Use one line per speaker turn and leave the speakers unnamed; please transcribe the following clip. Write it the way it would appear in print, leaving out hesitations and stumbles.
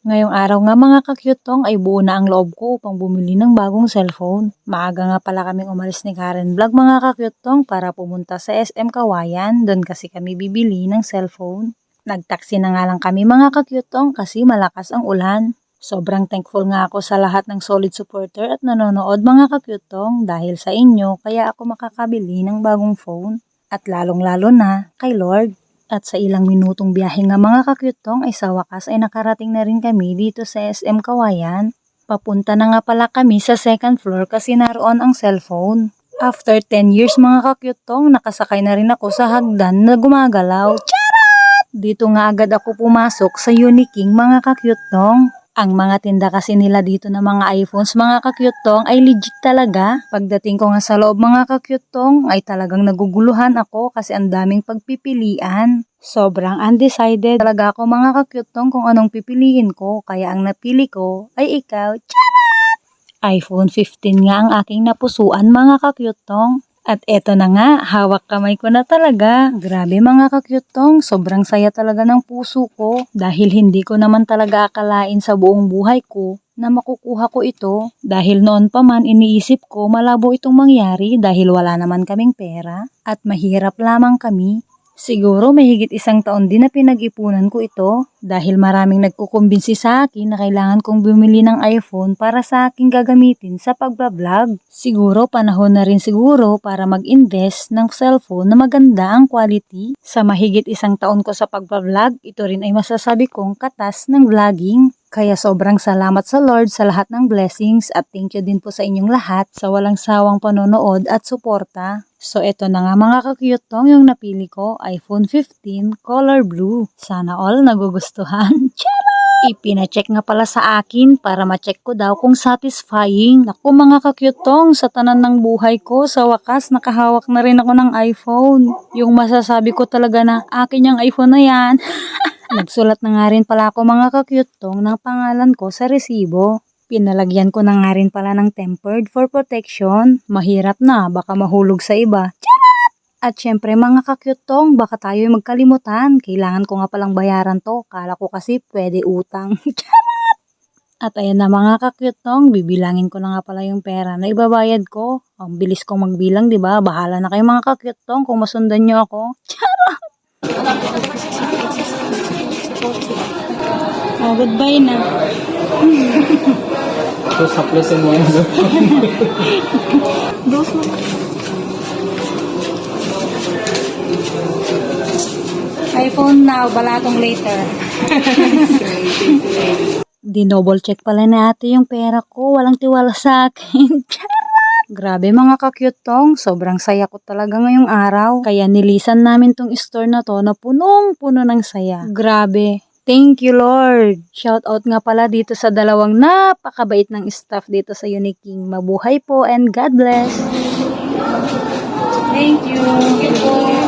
Ngayong araw nga mga kakyutong ay buo na ang loob ko upang bumili ng bagong cellphone. Maaga nga pala kaming umalis ni Karen Vlog mga kakyutong para pumunta sa SM Kawayan. Doon kasi kami bibili ng cellphone. Nagtaksi na nga lang kami mga kakyutong kasi malakas ang ulan. Sobrang thankful nga ako sa lahat ng solid supporter at nanonood mga kakyutong dahil sa inyo kaya ako makakabili ng bagong phone. At lalong-lalo na kay Lord. At sa ilang minutong biyahe nga mga kakyutong ay sa wakas ay nakarating na rin kami dito sa SM Kawayan. Papunta na nga pala kami sa second floor kasi naroon ang cellphone. After 10 years mga kakyutong, nakasakay na rin ako sa hagdan na gumagalaw. Charat! Dito nga agad ako pumasok sa Uniking mga kakyutong. Ang mga tinda kasi nila dito na mga iPhones mga kakyutong ay legit talaga. Pagdating ko nga sa loob mga kakyutong ay talagang naguguluhan ako kasi ang daming pagpipilian. Sobrang undecided talaga ako mga kakyutong kung anong pipiliin ko kaya ang napili ko ay ikaw. Charat! iPhone 15 nga ang aking napusuan mga kakyutong. At eto na nga, hawak kamay ko na talaga. Grabe mga kakyutong, sobrang saya talaga ng puso ko dahil hindi ko naman talaga akalain sa buong buhay ko na makukuha ko ito. Dahil noon pa man iniisip ko malabo itong mangyari dahil wala naman kaming pera at mahirap lamang kami. Siguro mahigit 1 taon din na pinag-ipunan ko ito dahil maraming nagkukumbinsi sa akin na kailangan kong bumili ng iPhone para sa aking gagamitin sa pagbablog. Siguro panahon na rin siguro para mag-invest ng cellphone na maganda ang quality. Sa mahigit 1 taon ko sa pagbablog, ito rin ay masasabi kong katas ng vlogging. Kaya sobrang salamat sa Lord sa lahat ng blessings at thank you din po sa inyong lahat sa walang sawang panonood at suporta. So eto na nga mga kakyutong yung napili ko, iPhone 15 color blue. Sana all nagugustuhan. Ipina-check nga pala sa akin para ma-check ko daw kung satisfying. Naku mga kakyutong, sa tanan ng buhay ko, sa wakas nakahawak na rin ako ng iPhone. Yung masasabi ko talaga na akin yung iPhone na yan. Nagsulat na nga rin pala ako mga kakyutong ng pangalan ko sa resibo. Pinalagyan ko na nga rin pala ng tempered for protection. Mahirap na, baka mahulog sa iba. Charat! At syempre mga kakyutong, baka tayo magkalimutan. Kailangan ko nga palang bayaran to. Kala ko kasi pwede utang. Charat! At ayan na mga kakyutong, bibilangin ko na nga pala yung pera na ibabayad ko. Ang bilis kong magbilang, di ba? Bahala na kayo mga kakyutong kung masundan nyo ako. Charat! Oh, goodbye na.
Terus haplesin mo yan.
Dos na. iPhone now, balatong later. Dinouble check pala na ate yung pera ko. Walang tiwala sa akin. Grabe mga kakyutong, sobrang saya ko talaga ngayong araw. Kaya nilisan namin tong store na to na punong-puno ng saya. Grabe. Thank you Lord! Shoutout nga pala dito sa dalawang napakabait ng staff dito sa Uniking. Mabuhay po and God bless! Thank you!